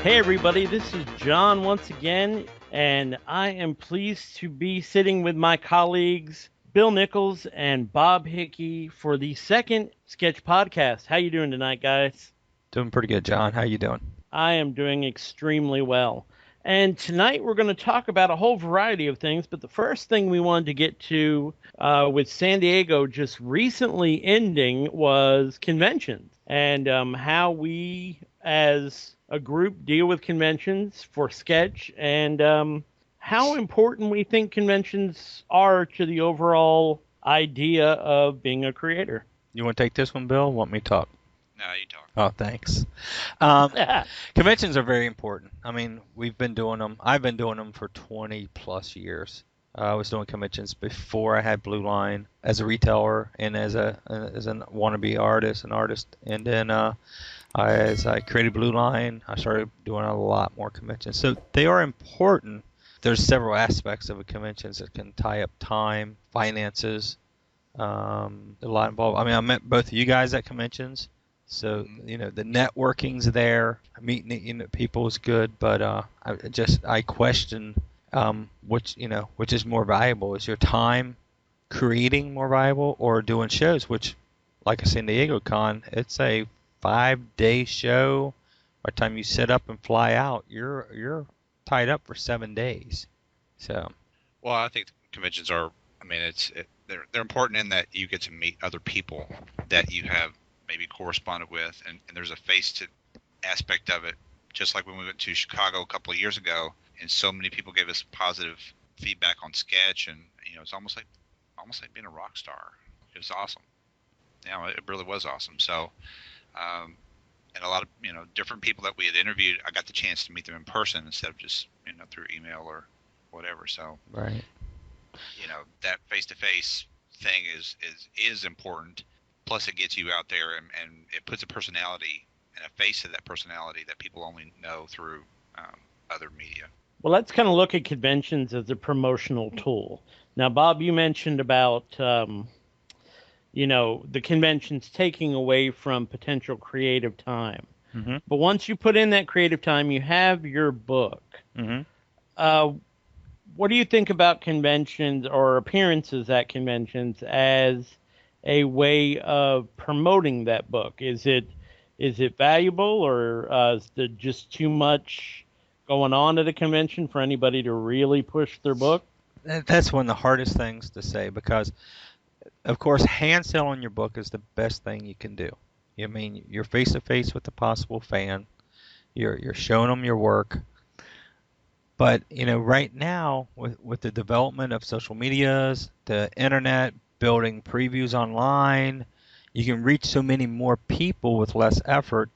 Hey everybody, this is John once again, and I am pleased to be sitting with my colleagues Bill Nichols and Bob Hickey for the second Sketch Podcast. How you doing tonight, guys? Doing pretty good, John. How you doing? I am doing extremely well. And tonight we're going to talk about a whole variety of things, but the first thing we wanted to get to with San Diego just recently ending was conventions and how we as a group deal with conventions for Sketch and how important we think conventions are to the overall idea of being a creator. You want to take this one, Bill? Want me to talk? No, you talk. Oh, thanks. Um, Conventions are very important. I mean, we've been doing them. I've been doing them for 20 plus years. I was doing conventions before I had Blue Line as a retailer and as a wannabe artist, an artist. And then as I created Blue Line, I started doing a lot more conventions. So they are important. There's several aspects of a convention that can tie up time, finances, a lot involved. I mean, I met both of you guys at conventions, so the networking's there. Meeting people is good, but I question which is more valuable. Is your time creating more valuable or doing shows? Which, like a San Diego Con, it's a 5-day show. By the time you set up and fly out, you're tied up for 7 days. So Well, I think conventions are. I mean, they're important in that you get to meet other people that you have maybe corresponded with, and there's a face to aspect of it. Just like when we went to Chicago a couple of years ago, and so many people gave us positive feedback on Sketch, and it's almost like being a rock star. It was awesome. Yeah, it really was awesome. So, and a lot of different people that we had interviewed, I got the chance to meet them in person instead of just through email or whatever. So right. that face-to-face thing is important. Plus, it gets you out there and it puts a personality and a face to that personality that people only know through other media. Well, let's kind of look at conventions as a promotional tool. Now, Bob, you mentioned about the conventions taking away from potential creative time. Mm-hmm. But once you put in that creative time, you have your book. Mm-hmm. Uh, what do you think about conventions or appearances at conventions as a way of promoting that book? Is it valuable, or is there just too much going on at a convention for anybody to really push their book? That's one of the hardest things to say because, of course, hand selling your book is the best thing you can do. I mean, you're face to face with the possible fan. You're showing them your work. But right now, with the development of social medias, the internet, building previews online, you can reach so many more people with less effort.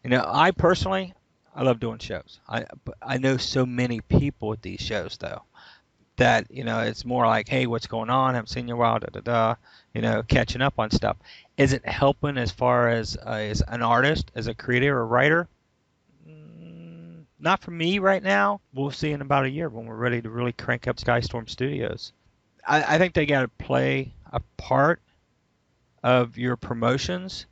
I personally, I love doing shows. I know so many people at these shows though that it's more like, hey, what's going on? I haven't seen you in a while. Da da da. Catching up on stuff. Is it helping as far as an artist, as a creator or writer? Not for me right now. We'll see in about a year when we're ready to really crank up Skystorm Studios. I think they got to play a part of your promotions.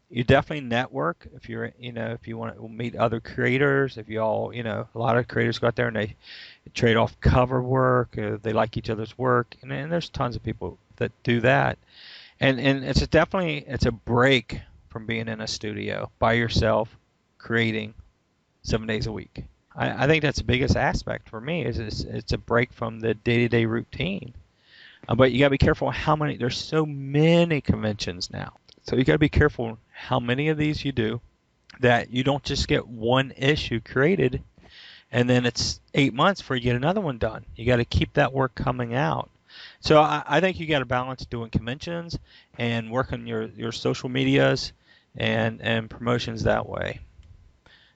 You definitely network if if you want to meet other creators. If you all, a lot of creators go out there and they trade off cover work. They like each other's work, and there's tons of people that do that. And it's a break from being in a studio by yourself, creating 7 days a week. I think that's the biggest aspect for me is it's a break from the day-to-day routine. But you got to be careful how many. There's so many conventions now, so you got to be careful how many of these you do, that you don't just get one issue created, and then it's 8 months before you get another one done. You got to keep that work coming out. So I think you got to balance doing conventions and working your social medias and promotions that way.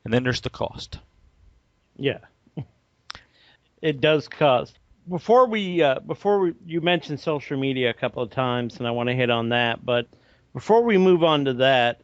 And then there's the cost. Yeah, it does cost. Before we you mentioned social media a couple of times, and I want to hit on that. But before we move on to that,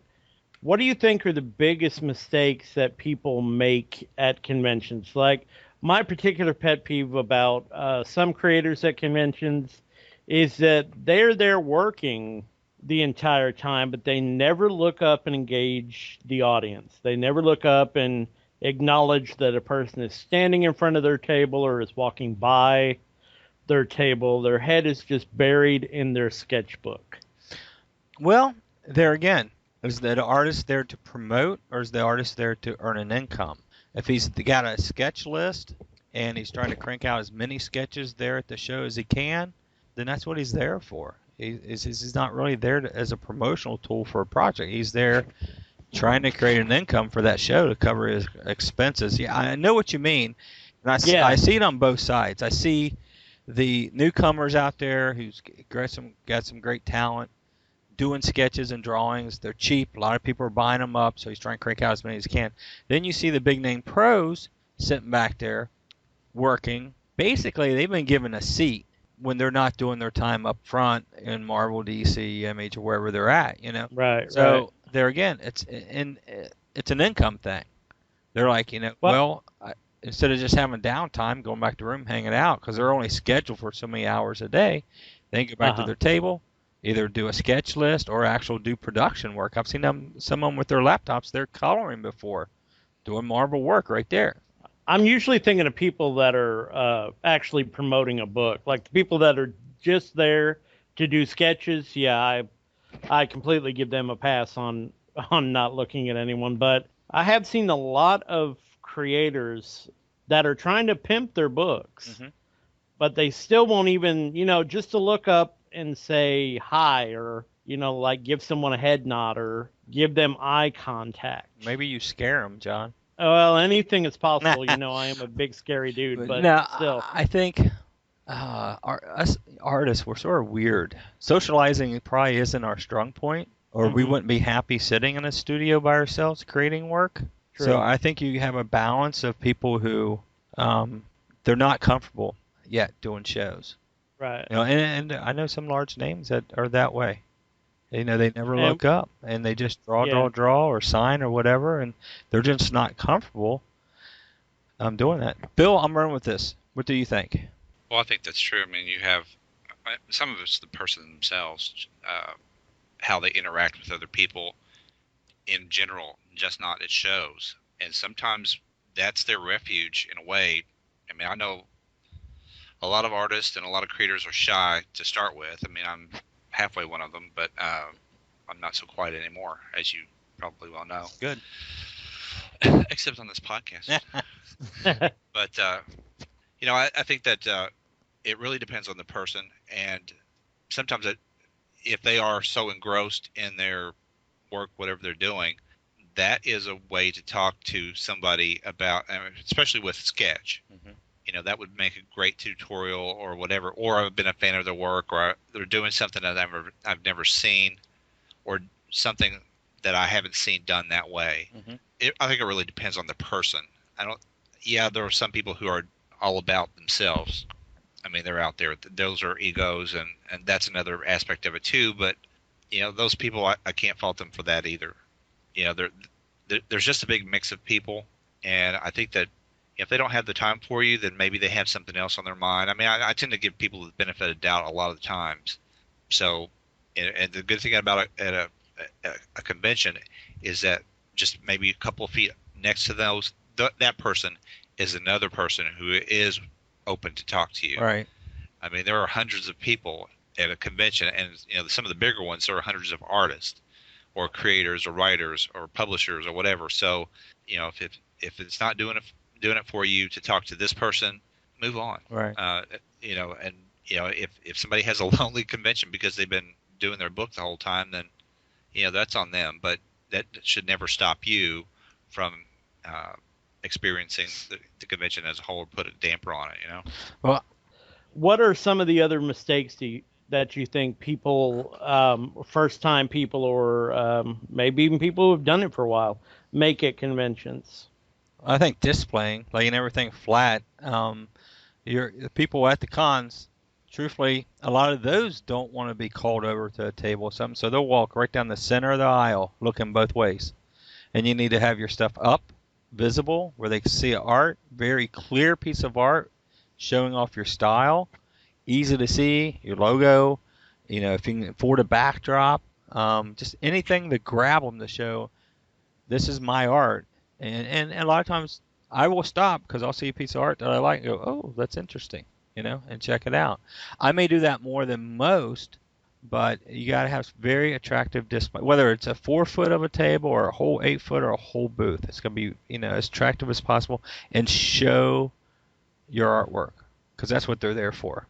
what do you think are the biggest mistakes that people make at conventions? Like my particular pet peeve about some creators at conventions is that they're there working the entire time, but they never look up and engage the audience. They never look up and acknowledge that a person is standing in front of their table or is walking by their table. Their head is just buried in their sketchbook. Well, there again, is the artist there to promote, or is the artist there to earn an income? If he's got a sketch list and he's trying to crank out as many sketches there at the show as he can, then that's what he's there for. He's not really there as a promotional tool for a project. He's there trying to create an income for that show to cover his expenses. Yeah, I know what you mean. And I see it on both sides. I see the newcomers out there who's got some great talent doing sketches and drawings. They're cheap. A lot of people are buying them up, so he's trying to crank out as many as he can. Then you see the big name pros sitting back there working. Basically, they've been given a seat when they're not doing their time up front in Marvel, DC, Image, or wherever they're at, you know. Right. So there again, it's an income thing. They're like, you know, instead of just having downtime, going back to the room, hanging out, because they're only scheduled for so many hours a day, they can go back to their table, either do a sketch list or actual do production work. I've seen some of them with their laptops. They're coloring before, doing Marvel work right there. I'm usually thinking of people that are actually promoting a book, like the people that are just there to do sketches. Yeah, I completely give them a pass on not looking at anyone. But I have seen a lot of creators that are trying to pimp their books, but they still won't even, you know, just to look up and say hi, or, you know, like give someone a head nod or give them eye contact. Maybe you scare them, John. Well, anything is possible. You know, I am a big, scary dude, but no, still. I think us artists, we're sort of weird. Socializing probably isn't our strong point, or we wouldn't be happy sitting in a studio by ourselves creating work. True. So I think you have a balance of people who they're not comfortable yet doing shows. Right. You know, and I know some large names that are that way. You know, they never look up, and they just draw, or sign or whatever, and they're just not comfortable doing that. Bill, I'm running with this. What do you think? Well, I think that's true. I mean, you have some of it's the person themselves, how they interact with other people in general, just not at shows. And sometimes that's their refuge in a way. I mean, I know a lot of artists and a lot of creators are shy to start with. I mean, I'm halfway one of them, but I'm not so quiet anymore, as you probably well know. Good. Except on this podcast. But, you know, I think that it really depends on the person. And sometimes if they are so engrossed in their work, whatever they're doing, that is a way to talk to somebody about, especially with sketch. You know, that would make a great tutorial or whatever, or I've been a fan of their work, or they're doing something that I've never seen, or something that I haven't seen done that way. I think it really depends on the person. There are some people who are all about themselves. I mean, they're out there. Those are egos, and that's another aspect of it too. But, you know, those people, I can't fault them for that either. You know, there's just a big mix of people, and I think that if they don't have the time for you, then maybe they have something else on their mind. I mean, I tend to give people the benefit of doubt a lot of the times. So, and the good thing about a convention is that just maybe a couple of feet next to that person is another person who is open to talk to you. Right. I mean, there are hundreds of people at a convention, and you know, some of the bigger ones, there are hundreds of artists or creators or writers or publishers or whatever. So, you know, if it's not doing it for you to talk to this person, move on. Right. You know, and you know, if somebody has a lonely convention because they've been doing their book the whole time, then you know, that's on them. But that should never stop you from experiencing the convention as a whole, or put a damper on it. You know. Well, what are some of the other mistakes that you think people, first-time people, or maybe even people who've done it for a while, make at conventions? I think displaying, laying everything flat. The people at the cons, truthfully, a lot of those don't want to be called over to a table or something, so they'll walk right down the center of the aisle looking both ways. And you need to have your stuff up, visible, where they can see art, very clear piece of art, showing off your style, easy to see, your logo. You know, if you can afford a backdrop, just anything to grab them to show this is my art. And a lot of times I will stop because I'll see a piece of art that I like and go, oh, that's interesting, and check it out. I may do that more than most, but you got to have very attractive display, whether it's a 4 foot of a table or a whole 8 foot or a whole booth. It's going to be, as attractive as possible and show your artwork because that's what they're there for.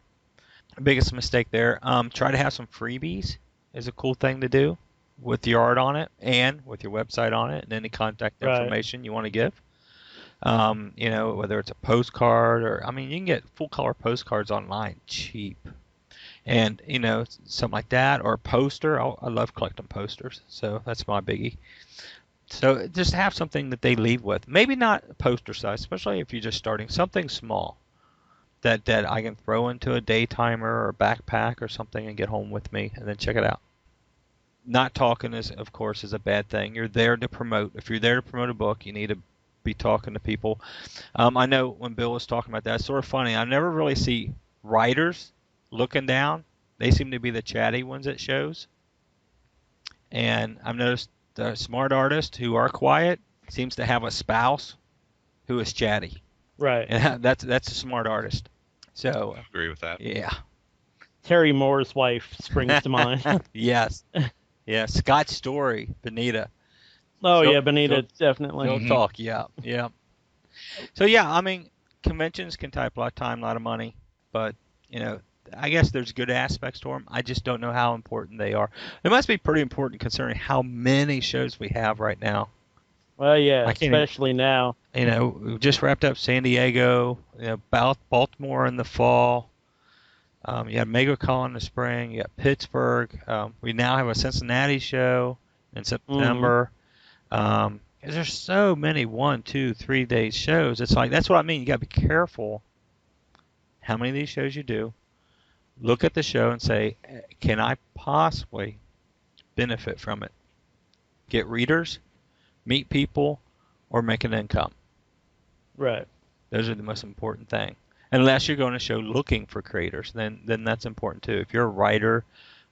Biggest mistake there, try to have some freebies is a cool thing to do with your art on it and with your website on it and any contact information you want to give. Whether it's a postcard or, you can get full color postcards online cheap. And, something like that or a poster. I love collecting posters, so that's my biggie. So just have something that they leave with. Maybe not poster size, especially if you're just starting. Something small that I can throw into a day timer or a backpack or something and get home with me and then check it out. Not talking, of course, is a bad thing. You're there to promote. If you're there to promote a book, you need to be talking to people. I know when Bill was talking about that, it's sort of funny. I never really see writers looking down. They seem to be the chatty ones at shows. And I've noticed the smart artists who are quiet seems to have a spouse who is chatty. Right. And that's a smart artist. So I agree with that. Yeah. Terry Moore's wife springs to mind. Yes. Yeah. Scott Story, Benita. Oh, yeah, Benita, definitely. Don't talk. Yeah. So, yeah, conventions can take a lot of time, a lot of money. But, I guess there's good aspects to them. I just don't know how important they are. It must be pretty important considering how many shows we have right now. Well, yeah, especially now. We just wrapped up San Diego, Baltimore in the fall. You have MegaCon in the spring. You got Pittsburgh. We now have a Cincinnati show in September. There's so many 1, 2, 3 day shows. It's like, that's what I mean. You got to be careful how many of these shows you do. Look at the show and say, can I possibly benefit from it? Get readers, meet people, or make an income. Right. Those are the most important thing. Unless you're going to show looking for creators, then that's important too. If you're a writer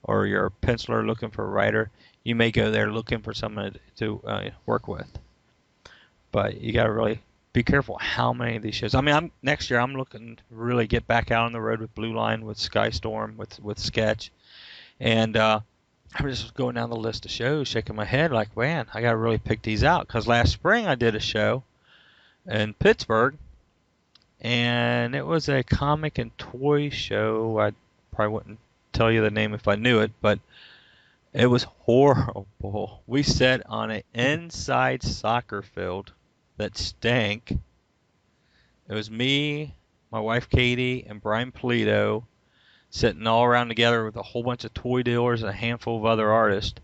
or you're a penciler looking for a writer, you may go there looking for someone to work with. But you got to really be careful how many of these shows. Next year I'm looking to really get back out on the road with Blue Line, with Skystorm, with Sketch, and I'm just going down the list of shows, shaking my head like, man, I got to really pick these out. Because last spring I did a show in Pittsburgh, and it was a comic and toy show. I probably wouldn't tell you the name if I knew it, but it was horrible. We sat on an inside soccer field that stank. It was me, my wife Katie, and Brian Polito sitting all around together with a whole bunch of toy dealers and a handful of other artists,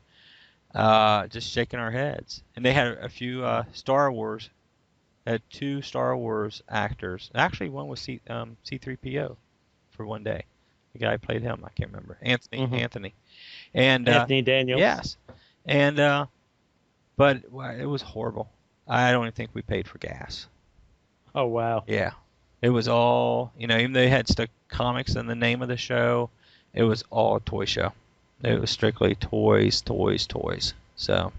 just shaking our heads. And they had a few Star Wars. Had 2 Star Wars actors. Actually, one was C-3PO for one day. The guy who played him, I can't remember. Anthony. And Anthony Daniels. Yes. And but it was horrible. I don't even think we paid for gas. Oh, wow. Yeah. It was all, even though they had stuck comics in the name of the show, it was all a toy show. It was strictly toys. So,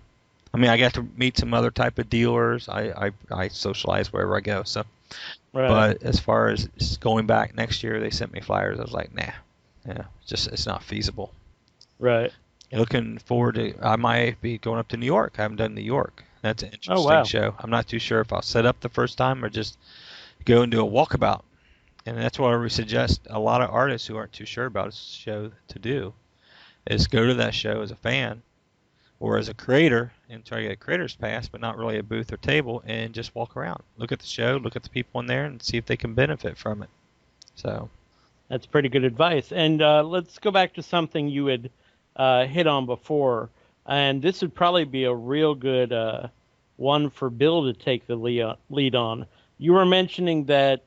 I got to meet some other type of dealers. I socialize wherever I go. So, right. But as far as going back next year, they sent me flyers. I was like, nah, it's not feasible. Right. Looking forward to, I might be going up to New York. I haven't done New York. That's an interesting show. I'm not too sure if I'll set up the first time or just go and do a walkabout. And that's what I would suggest a lot of artists who aren't too sure about a show to do, is go to that show as a fan or as a creator and try to get a creator's pass, but not really a booth or table, and just walk around. Look at the show, look at the people in there, and see if they can benefit from it. So that's pretty good advice. And let's go back to something you had hit on before. And this would probably be a real good one for Bill to take the lead on. You were mentioning that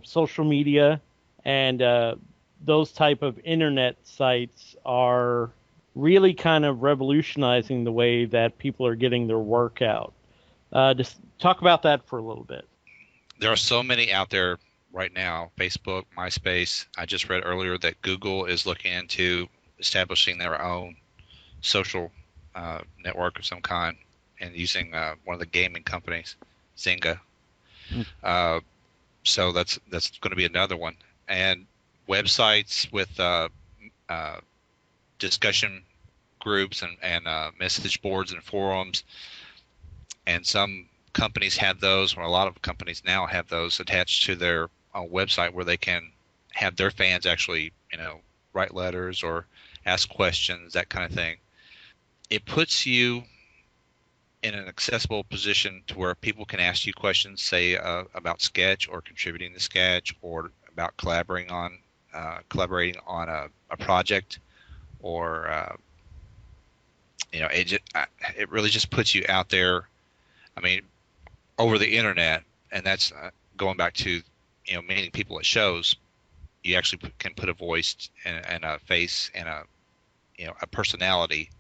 social media and those type of internet sites are really kind of revolutionizing the way that people are getting their work out. Just talk about that for a little bit. There are so many out there right now, Facebook, MySpace. I just read earlier that Google is looking into establishing their own social network of some kind, and using one of the gaming companies, Zynga. Mm. So that's going to be another one, and websites with discussion groups and message boards and forums, and some companies have those, or a lot of companies now have those attached to their website where they can have their fans actually, write letters or ask questions, that kind of thing. It puts you in an accessible position to where people can ask you questions, say about sketch or contributing to sketch, or about collaborating on a project, or it really just puts you out there. I mean, over the internet, and that's going back to meeting people at shows. You actually can put a voice and a face and a personality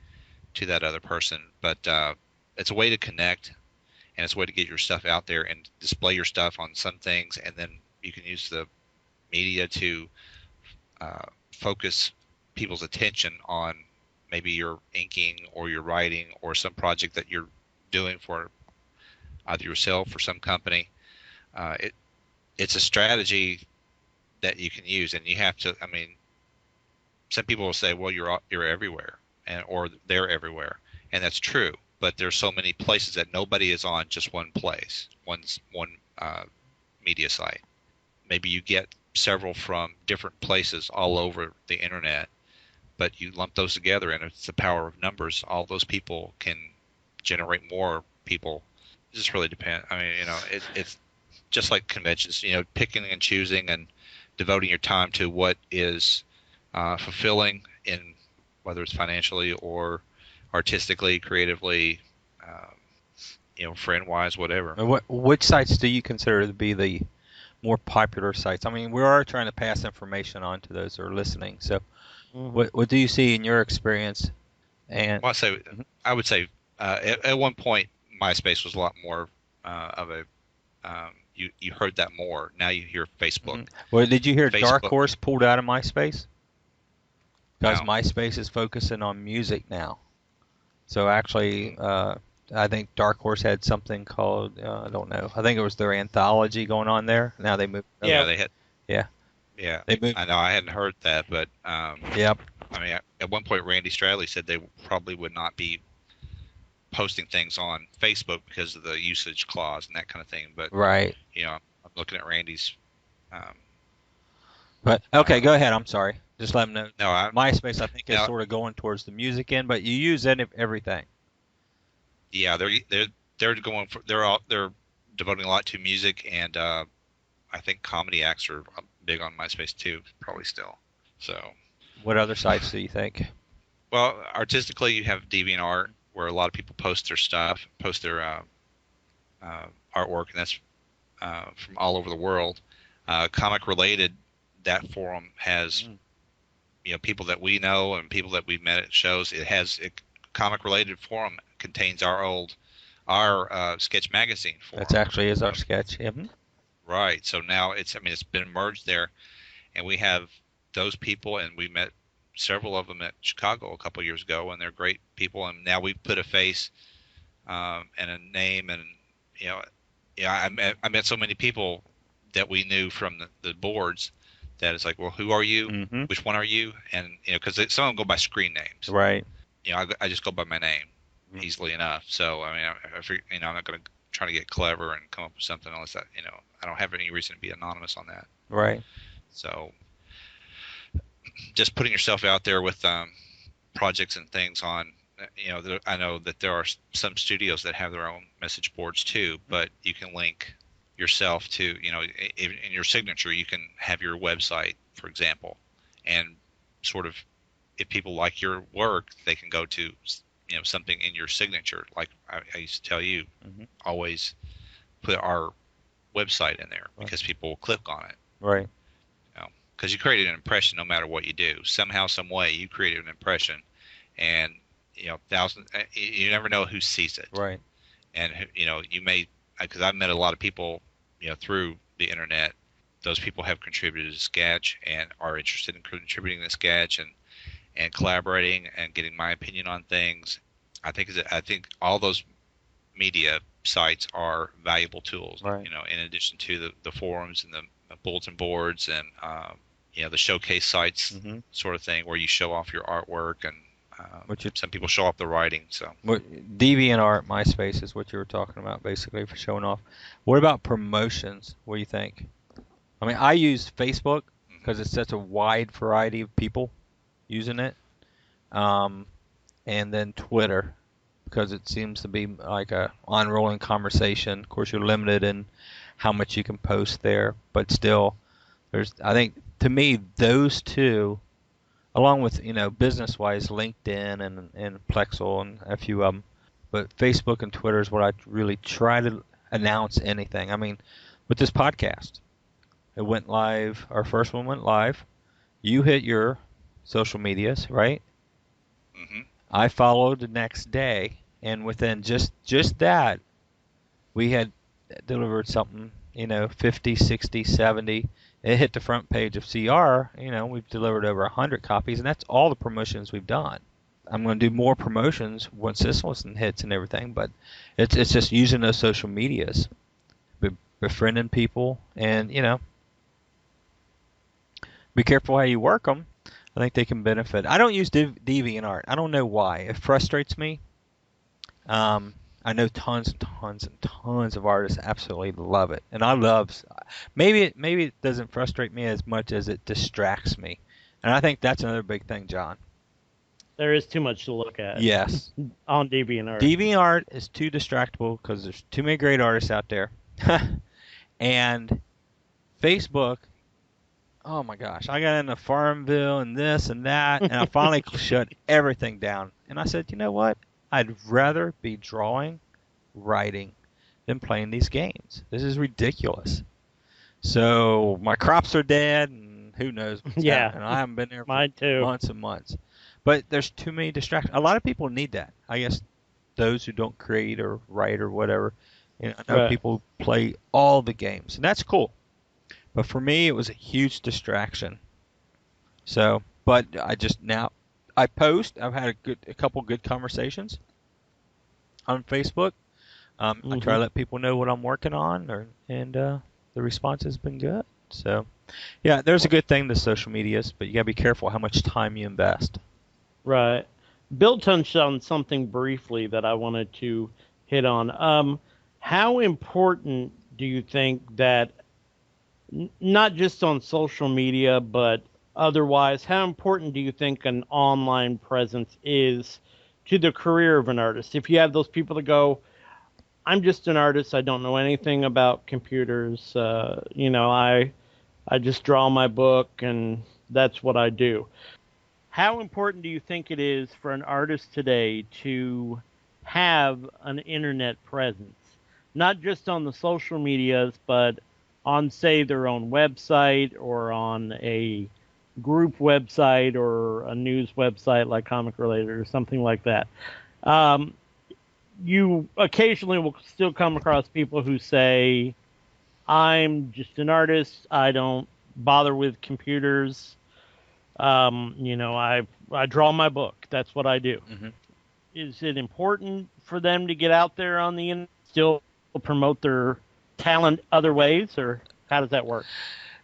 to that other person, but it's a way to connect, and it's a way to get your stuff out there and display your stuff on some things, and then you can use the media to focus people's attention on maybe your inking or your writing or some project that you're doing for either yourself or some company. It's a strategy that you can use, and you have to. I mean, some people will say, "Well, you're everywhere," or they're everywhere, and that's true. But there's so many places that nobody is on just one place, one media site. Maybe you get several from different places all over the internet, but you lump those together, and it's the power of numbers. All those people can generate more people. It just really depends. I mean, it's just like conventions. Picking and choosing and devoting your time to what is fulfilling, in whether it's financially or artistically, creatively, friend-wise, whatever. Which sites do you consider to be the more popular sites? I mean, we are trying to pass information on to those who are listening. So, what do you see in your experience? And well, I would say at one point MySpace was a lot more of a you heard that more. Now you hear Facebook. Well, did you hear Facebook. Dark Horse pulled out of MySpace? Because No. MySpace is focusing on music now. So actually, I think Dark Horse had something called, I don't know. I think it was their anthology going on there. Now they moved. Yeah, they had. Yeah. Yeah. They moved. I know. I hadn't heard that, but Yep. I mean, at one point, Randy Stradley said they probably would not be posting things on Facebook because of the usage clause and that kind of thing. But right. I'm looking at Randy's. But okay, go ahead. I'm sorry. Just let them know. No, MySpace, I think, is sort of going towards the music end, but you use everything. Yeah, they're going for they're devoting a lot to music, and I think comedy acts are big on MySpace too, probably still. So. What other sites do you think? Well, artistically, you have DeviantArt, where a lot of people post their stuff, post their artwork, and that's from all over the world. Comic related, that forum has people that we know and people that we've met at shows. It has a comic related forum contains our sketch magazine forum. That actually is our sketch. Mm-hmm. Right. So now it's been merged there, and we have those people, and we met several of them at Chicago a couple of years ago, and they're great people. And now we've put a face and a name, and I met so many people that we knew from the boards that it's like, well, who are you? Mm-hmm. Which one are you? And because some of them go by screen names. Right. I just go by my name easily enough. So I mean, I'm not going to try to get clever and come up with something unless that I don't have any reason to be anonymous on that. Right. So just putting yourself out there with projects and things on, I know that there are some studios that have their own message boards too, but you can link yourself to, in your signature, you can have your website, for example, and sort of, if people like your work, they can go to, something in your signature. Like I used to tell you, always put our website in there because people will click on it. Right. Because you created an impression no matter what you do. Somehow, some way, you created an impression, and thousands. You never know who sees it. Right. And you may, because I've met a lot of people, through the internet. Those people have contributed to Sketch and are interested in contributing to Sketch and collaborating and getting my opinion on things. I think all those media sites are valuable tools. Right. In addition to the forums and the bulletin boards and the showcase sites Mm-hmm. sort of thing where you show off your artwork and Which some people show off the writing. So DeviantArt, MySpace is what you were talking about, basically, for showing off. What about promotions? What do you think? I mean, I use Facebook because it's such a wide variety of people using it, and then Twitter because it seems to be like a on-rolling conversation. Of course, you're limited in how much you can post there, but still, I think, to me, those two, along with, business-wise, LinkedIn and Plexel and a few of them, but Facebook and Twitter is what I really try to announce anything. I mean, with this podcast, it went live. Our first one went live. You hit your social medias, right? Mm-hmm. I followed the next day, and within just that, we had delivered something, 50, 60, 70. It hit the front page of CR. We've delivered over 100 copies, and that's all the promotions we've done. I'm going to do more promotions once this one hits and everything, but it's just using those social medias, befriending people, and, be careful how you work them. I think they can benefit. I don't use DeviantArt. I don't know why. It frustrates me. I know tons and tons and tons of artists absolutely love it, and I love. Maybe it doesn't frustrate me as much as it distracts me, and I think that's another big thing, John. There is too much to look at. Yes. On DeviantArt. DeviantArt is too distractible because there's too many great artists out there, and Facebook. Oh my gosh, I got into Farmville and this and that, and I finally shut everything down. And I said, you know what? I'd rather be drawing, writing, than playing these games. This is ridiculous. So my crops are dead, and who knows what's happening. I haven't been there for months and months. But there's too many distractions. A lot of people need that. I guess those who don't create or write or whatever. I know people play all the games, and that's cool. But for me, it was a huge distraction. So, but I post. I've had a couple good conversations on Facebook. I try to let people know what I'm working on, and the response has been good. So, yeah, there's a good thing to social medias, but you gotta be careful how much time you invest. Right. Bill touched on something briefly that I wanted to hit on. How important do you think that, not just on social media, but otherwise, how important do you think an online presence is to the career of an artist? If you have those people that go, I'm just an artist, I don't know anything about computers, I just draw my book and that's what I do. How important do you think it is for an artist today to have an internet presence? Not just on the social medias, but on, say, their own website or on a group website or a news website like Comic Related or something like that. You occasionally will still come across people who say, I'm just an artist, I don't bother with computers, I draw my book, that's what I do. Mm-hmm. Is it important for them to get out there on the internet, still promote their talent other ways, or how does that work?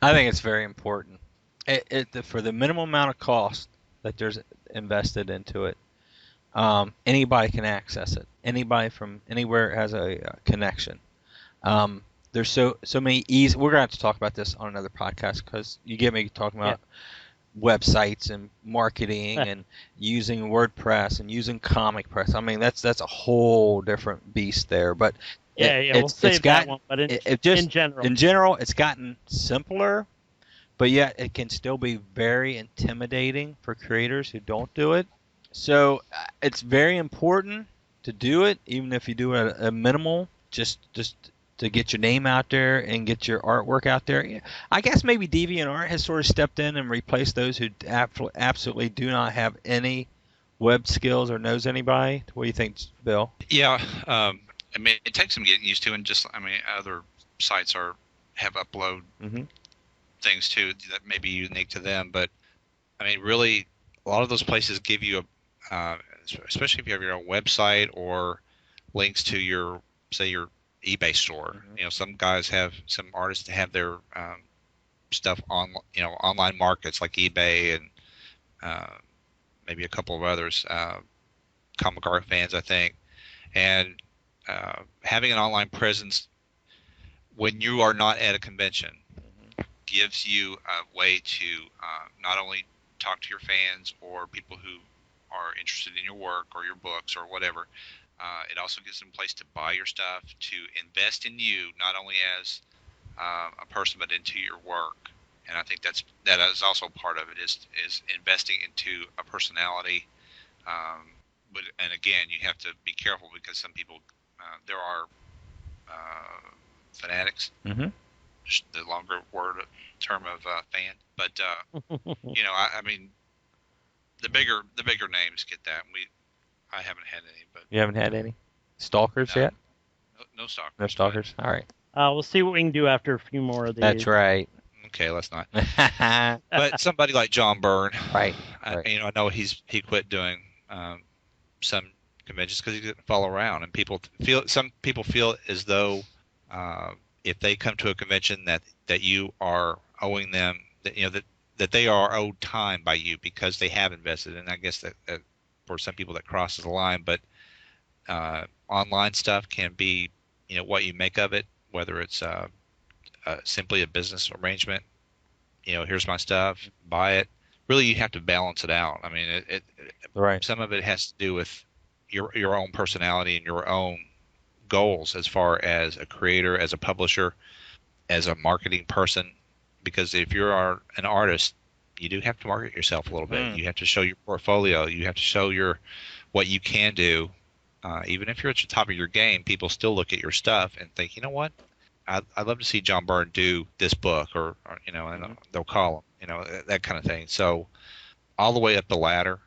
I think it's very important. For the minimum amount of cost that there's invested into it, anybody can access it. Anybody from anywhere has a connection. There's so many easy. We're gonna have to talk about this on another podcast because you get me talking about websites and marketing and using WordPress and using Comic Press. I mean, that's a whole different beast there. But we'll save that one. But in general, it's gotten simpler, but yet it can still be very intimidating for creators who don't do it. So it's very important to do it, even if you do it at a minimal, just to get your name out there and get your artwork out there. I guess maybe DeviantArt has sort of stepped in and replaced those who absolutely do not have any web skills or knows anybody. What do you think, Bill? Yeah, I mean, it takes some getting used to, and other sites have upload things too that may be unique to them. But I mean, really, a lot of those places give you especially if you have your own website or links to your, say, your eBay store. Some artists have their stuff on, online markets like eBay and maybe a couple of others, comic art fans, I think. And having an online presence when you are not at a convention gives you a way to not only talk to your fans or people who are interested in your work or your books or whatever. It also gives them a place to buy your stuff, to invest in you, not only as a person, but into your work. And I think that is also part of it, is investing into a personality. And again, you have to be careful because some people, there are fanatics, just the longer term of fan. But I mean, the bigger names get that. I haven't had any, but you haven't had any stalkers yet. No stalkers. No stalkers. All right. We'll see what we can do after a few more of these. That's right. Okay, let's not. But somebody like John Byrne, right? I know he quit doing some conventions because he didn't follow around, and some people feel as though if they come to a convention that you are owing them, that they are owed time by you because they have invested. And I guess that for some people that crosses the line, but online stuff can be, what you make of it, whether it's simply a business arrangement. Here's my stuff, buy it. Really, you have to balance it out. I mean, right. Some of it has to do with your own personality and your own goals as far as a creator, as a publisher, as a marketing person. Because if you are an artist, you do have to market yourself a little bit. You have to show your portfolio. You have to show what you can do. Even if you're at the top of your game, people still look at your stuff and think, you know what? I'd love to see John Byrne do this book, or and they'll call him, that kind of thing. So all the way up the ladder,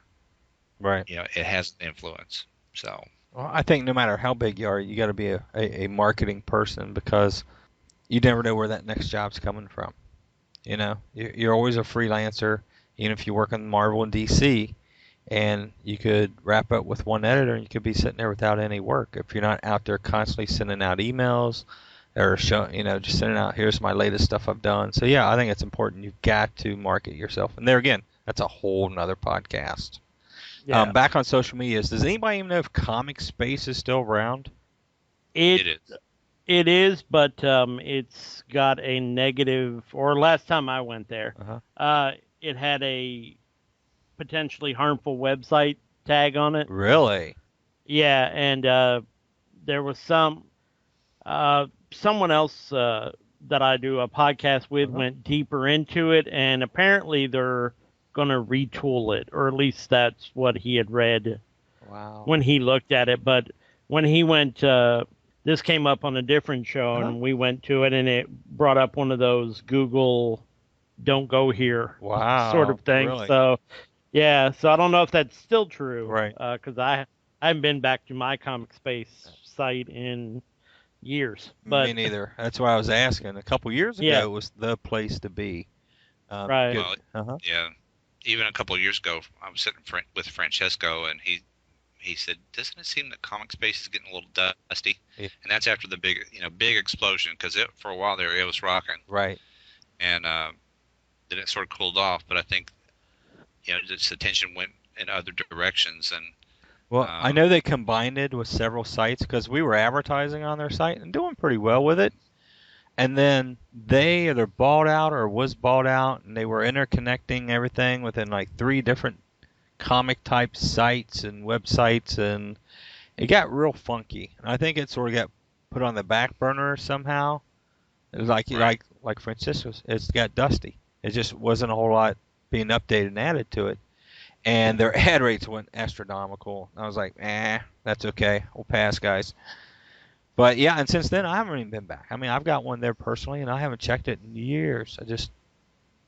right? It has an influence. So well, I think no matter how big you are, you got to be a marketing person, because you never know where that next job's coming from. You're always a freelancer, even if you work on Marvel and DC, and you could wrap up with one editor and you could be sitting there without any work if you're not out there constantly sending out emails or just sending out, here's my latest stuff I've done. So yeah, I think it's important. You've got to market yourself. And there again, that's a whole nother podcast. Yeah. Back on social medias, does anybody even know if Comic Space is still around? It is. It is, but it's got a negative, or last time I went there, it had a potentially harmful website tag on it. Really? Yeah, and there was someone else that I do a podcast with went deeper into it, and apparently they're going to retool it, or at least that's what he had read when he looked at it. But when he went... this came up on a different show, and we went to it, and it brought up one of those Google "don't go here" sort of things. Really? So, yeah. So I don't know if that's still true, right? Because I haven't been back to my Comic Space site in years. But me neither. That's why I was asking. A couple years ago, it was the place to be. Right. Well, yeah. Even a couple of years ago, I was sitting with Francesco, and he said, "Doesn't it seem that Comic Space is getting a little dusty?" Yeah. And that's after the big explosion, because for a while there it was rocking. Right. And then it sort of cooled off. But I think just the attention went in other directions. And well, I know they combined it with several sites, because we were advertising on their site and doing pretty well with it. And then they either bought out or was bought out, and they were interconnecting everything within like 3 different comic type sites and websites, and it got real funky. And I think it sort of got put on the back burner somehow. It was like Francisco's, it's got dusty. It just wasn't a whole lot being updated and added to it. And their ad rates went astronomical. I was like, that's okay. We'll pass, guys. But yeah, and since then I haven't even been back. I mean, I've got one there personally, and I haven't checked it in years. I just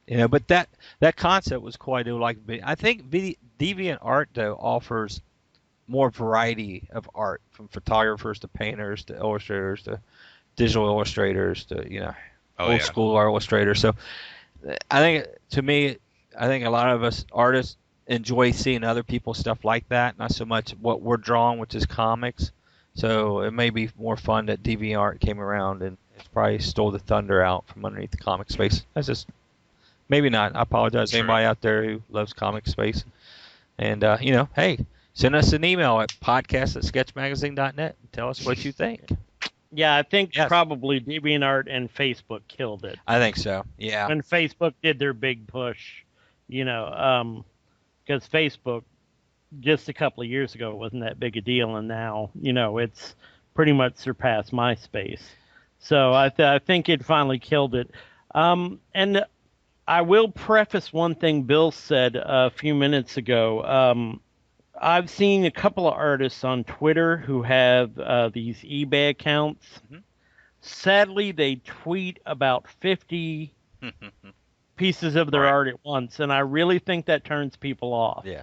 but that concept was cool. I think DeviantArt though offers more variety of art, from photographers to painters to illustrators to digital illustrators to old school illustrators. So I think a lot of us artists enjoy seeing other people's stuff like that, not so much what we're drawing, which is comics. So it may be more fun that DeviantArt came around and it's probably stole the thunder out from underneath the comic space. That's just maybe not. I apologize to anybody out there who loves comic space. And hey, send us an email at podcast@sketchmagazine.net and tell us what you think. Yeah, I think probably DeviantArt and Facebook killed it. I think so. Yeah. When Facebook did their big push, because Facebook just a couple of years ago wasn't that big a deal, and now it's pretty much surpassed MySpace. So I think it finally killed it. And I will preface one thing Bill said a few minutes ago. I've seen a couple of artists on Twitter who have these eBay accounts. Mm-hmm. Sadly, they tweet about 50 pieces of their art at once, and I really think that turns people off. Yeah.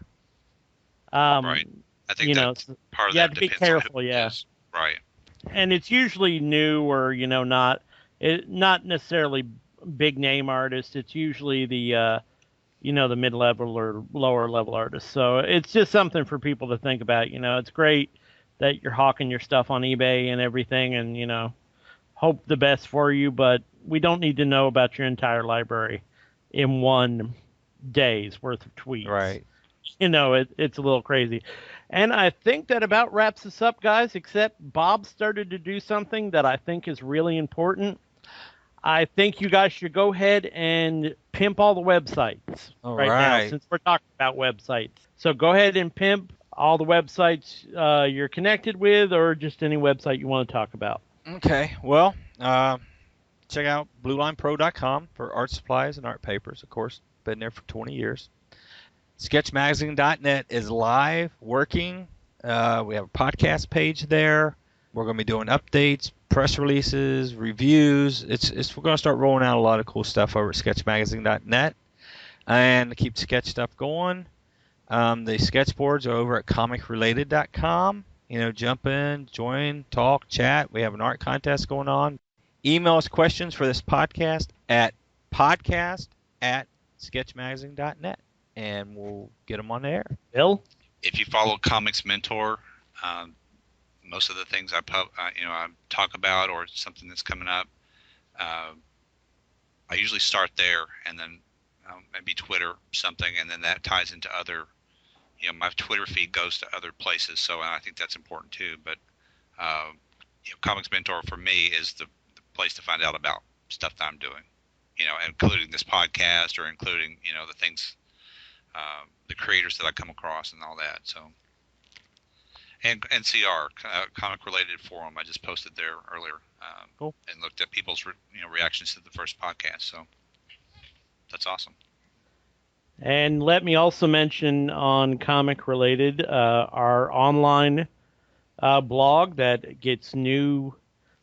Right. I think that's part of that. You have to be careful, yeah. Right. And it's usually new or, not necessarily big name artists. It's usually the the mid-level or lower-level artists. So it's just something for people to think about. It's great that you're hawking your stuff on eBay and everything and, hope the best for you, but we don't need to know about your entire library in one day's worth of tweets. Right. It's a little crazy. And I think that about wraps us up, guys, except Bob started to do something that I think is really important. I think you guys should go ahead and pimp all the websites now, since we're talking about websites. So go ahead and pimp all the websites you're connected with, or just any website you want to talk about. Okay. Well, check out BlueLinePro.com for art supplies and art papers. Of course, been there for 20 years. SketchMagazine.net is live, working. We have a podcast page there. We're going to be doing updates, press releases, reviews. We're going to start rolling out a lot of cool stuff over at SketchMagazine.net. And to keep sketch stuff going, the sketch boards are over at ComicRelated.com. Jump in, join, talk, chat. We have an art contest going on. Email us questions for this podcast at podcast@sketchmagazine.net, and we'll get them on the air. Bill? If you follow Comics Mentor, most of the things I talk about or something that's coming up, I usually start there, and then maybe Twitter something, and then that ties into other. My Twitter feed goes to other places, so I think that's important too. But Comics Mentor for me is the place to find out about stuff that I'm doing, including this podcast or including the things, the creators that I come across and all that. So. And NCR, Comic Related Forum, I just posted there earlier, cool. And looked at people's reactions to the first podcast. So that's awesome. And let me also mention on Comic Related, our online blog that gets new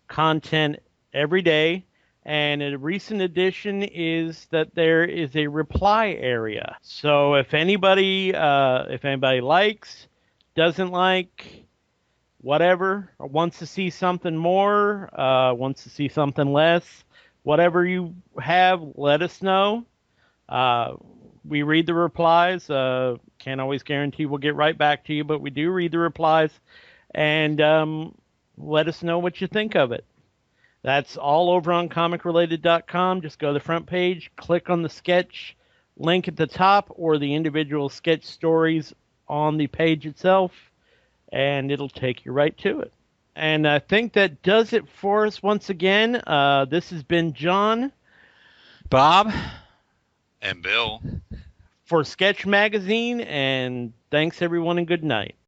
content every day. And a recent addition is that there is a reply area. So if anybody likes, doesn't like, whatever, or wants to see something more, wants to see something less, whatever you have, let us know. We read the replies. Can't always guarantee we'll get right back to you, but we do read the replies. And let us know what you think of it. That's all over on comicrelated.com. Just go to the front page, click on the sketch link at the top or the individual sketch stories on the page itself, and it'll take you right to it. And I think that does it for us once again. This has been John, Bob, and Bill for Sketch Magazine, and thanks everyone and good night.